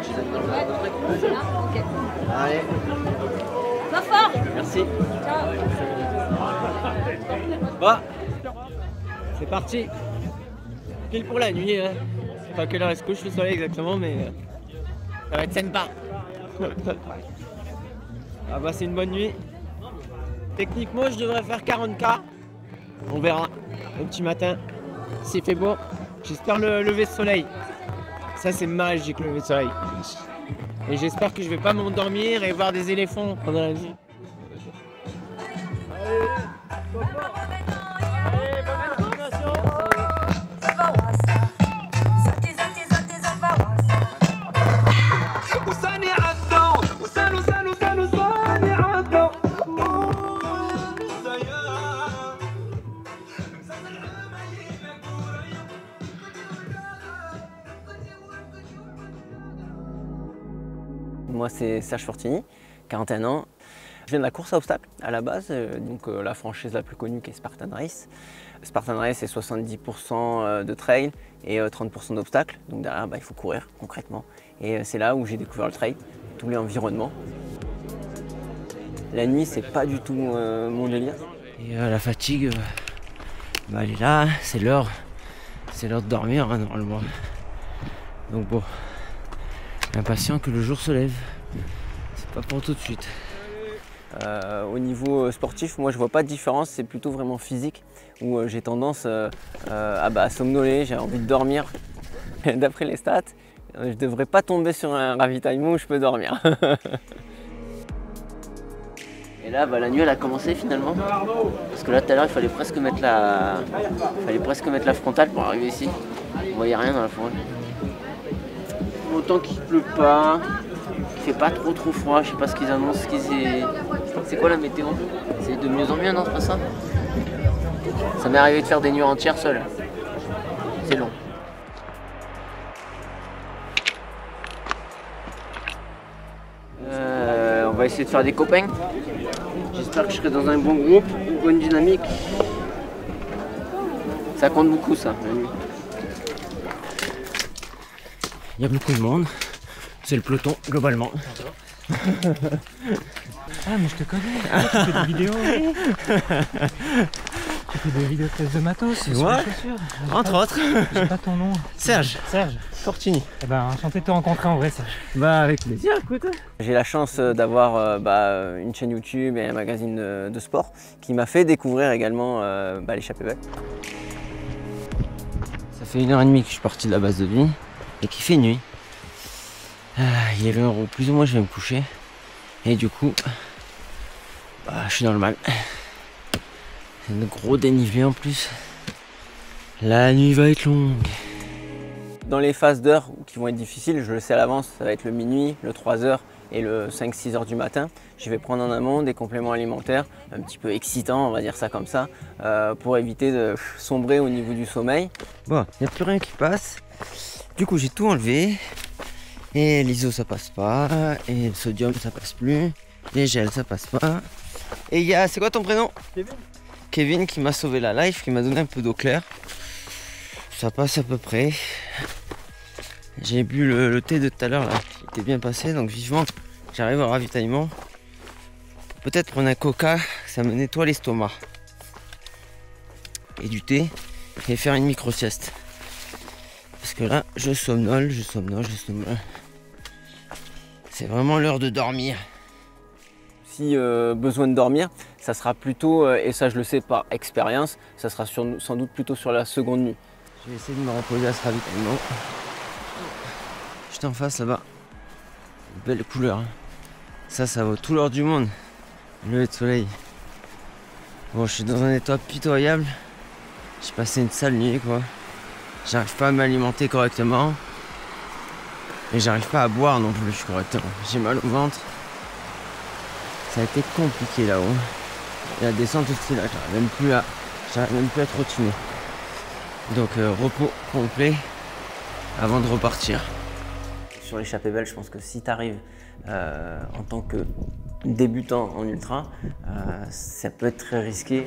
Ouais. Ok. Allez. Va fort. Merci. Ciao. Bon, c'est parti. Pile pour la nuit. Hein. Je sais pas à quelle heure elle se couche le soleil exactement, mais ça va être sympa. Ah bah c'est une bonne nuit. Techniquement, je devrais faire 40K. On verra au petit matin s'il fait beau. J'espère le lever de soleil. Ça c'est magique le lever de soleil. Et j'espère que je vais pas m'endormir et voir des éléphants pendant la nuit. Moi c'est Serge Fortini, 41 ans. Je viens de la course à obstacles à la base, donc la franchise la plus connue qui est Spartan Race. Spartan Race c'est 70% de trail et 30% d'obstacles, donc derrière il faut courir concrètement. Et c'est là où j'ai découvert le trail, tous les environnements. La nuit c'est pas du tout mon délire. Et la fatigue, elle est là, c'est l'heure de dormir hein, normalement. Donc bon. Impatient que le jour se lève, c'est pas pour tout de suite. Au niveau sportif, moi je vois pas de différence, c'est plutôt vraiment physique où j'ai tendance à somnoler, j'ai envie de dormir. D'après les stats, je devrais pas tomber sur un ravitaillement où je peux dormir. Et là la nuit elle a commencé finalement, parce que là tout à l'heure il fallait presque mettre la frontale pour arriver ici. On voyait rien dans la forêt. Autant qu'il pleut pas, qu'il fait pas trop froid, je sais pas ce qu'ils annoncent, c'est quoi la météo? C'est de mieux en mieux, non, c'est pas ça? Ça m'est arrivé de faire des nuits entières seul. C'est long. On va essayer de faire des copains. J'espère que je serai dans un bon groupe, une bonne dynamique. Ça compte beaucoup ça, la nuit. Il y a beaucoup de monde, c'est le peloton globalement. Ah mais je te connais, tu fais des vidéos. Tu fais des vidéos de test de matos, Ouais, entre autres. J'ai pas ton nom. Serge. Serge Fortini. Eh ben enchanté de te rencontrer en vrai Serge. Bah avec plaisir, écoute. J'ai la chance d'avoir une chaîne YouTube et un magazine de sport qui m'a fait découvrir également l'échappée belle. Ça fait 1h30 que je suis parti de la base de vie. Et qu'il fait nuit. Il est l'heure où plus ou moins je vais me coucher. Et du coup, je suis dans le mal. C'est un gros dénivelé en plus. La nuit va être longue. Dans les phases d'heure qui vont être difficiles, je le sais à l'avance, ça va être le minuit, le 3h et le 5-6 h du matin. Je vais prendre en amont des compléments alimentaires un petit peu excitants, on va dire ça comme ça, pour éviter de sombrer au niveau du sommeil. Bon, il n'y a plus rien qui passe. Du coup j'ai tout enlevé, et l'iso ça passe pas, et le sodium ça passe plus, les gels ça passe pas. Et il y a, c'est quoi ton prénom? Kevin. Kevin qui m'a sauvé la life, qui m'a donné un peu d'eau claire. Ça passe à peu près. J'ai bu le thé de tout à l'heure là, qui était bien passé, donc vivement j'arrive au ravitaillement. Peut-être prendre un coca, ça me nettoie l'estomac. Et du thé, et faire une micro-sieste. Parce que là, je somnole. C'est vraiment l'heure de dormir. Si besoin de dormir, ça sera plutôt, et ça je le sais par expérience, ça sera sans doute plutôt sur la seconde nuit. Je vais essayer de me reposer à ce ravitaillement. Juste en face là-bas, belle couleur. Ça vaut tout l'or du monde. Le lever de soleil. Bon, je suis dans un état pitoyable. J'ai passé une sale nuit quoi. J'arrive pas à m'alimenter correctement. Et j'arrive pas à boire non plus correctement. J'ai mal au ventre. Ça a été compliqué là-haut. Et la descente aussi là, j'arrive même plus à trottiner. Donc repos complet avant de repartir. Sur l'échappée belle, je pense que si tu arrives en tant que débutant en ultra, ça peut être très risqué.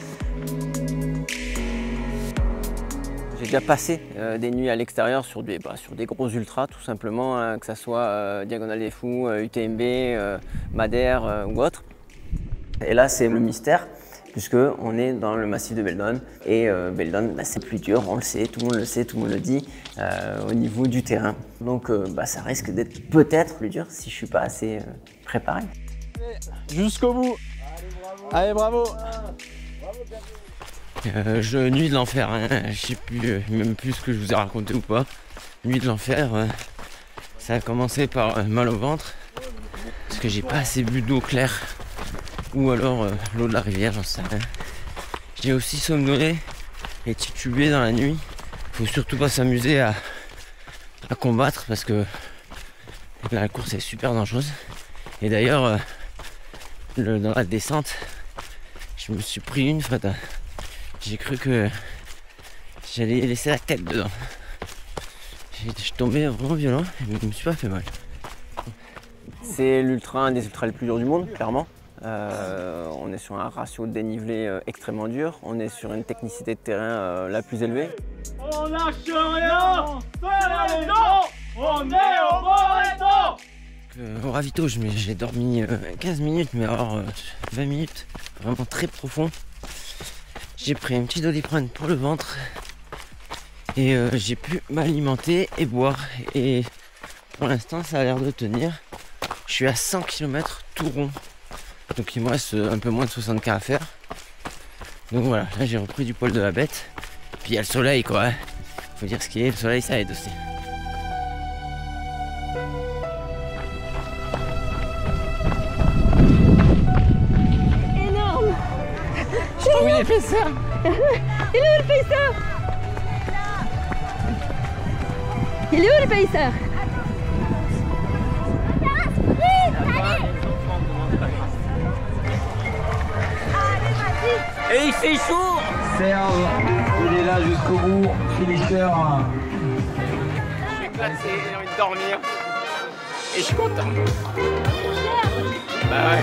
J'ai déjà passé des nuits à l'extérieur sur des gros ultras tout simplement, hein, que ce soit Diagonale des Fous, UTMB, Madère ou autre. Et là c'est le mystère puisque on est dans le massif de Beldon et Beldon c'est plus dur, on le sait, tout le monde le sait, tout le monde le dit au niveau du terrain. Donc ça risque d'être peut-être plus dur si je suis pas assez préparé. Jusqu'au bout. Allez, bravo. Nuit de l'enfer, hein. Je sais plus, même plus ce que je vous ai raconté ou pas. Nuit de l'enfer, ça a commencé par mal au ventre, parce que j'ai pas assez bu d'eau claire, ou alors l'eau de la rivière, j'en sais rien. J'ai aussi somnolé et titubé dans la nuit. Faut surtout pas s'amuser à combattre, parce que la course est super dangereuse. Et d'ailleurs, dans la descente, je me suis pris une fois. J'ai cru que j'allais laisser la tête dedans. Je suis tombé vraiment violent et je me suis pas fait mal. C'est l'ultra, un des ultras les plus durs du monde, clairement. On est sur un ratio de dénivelé extrêmement dur. On est sur une technicité de terrain la plus élevée. On lâche rien, on est au bon. Au ravito, j'ai dormi 15 minutes, mais alors 20 minutes, vraiment très profond. J'ai pris un petit Doliprane pour le ventre et j'ai pu m'alimenter et boire. Et pour l'instant, ça a l'air de tenir. Je suis à 100 km tout rond, donc il me reste un peu moins de 60 à faire. Donc voilà, là j'ai repris du poil de la bête. Puis il y a le soleil quoi, hein. Faut dire ce qu'il est, le soleil ça aide aussi. Énorme. Où il fait ça? Il est où le payseur? Il est où le payseur? Et il fait chaud! Serge, il est là jusqu'au bout. Finisher. Je suis éclaté, j'ai envie de dormir. Et je suis content. Bah ouais.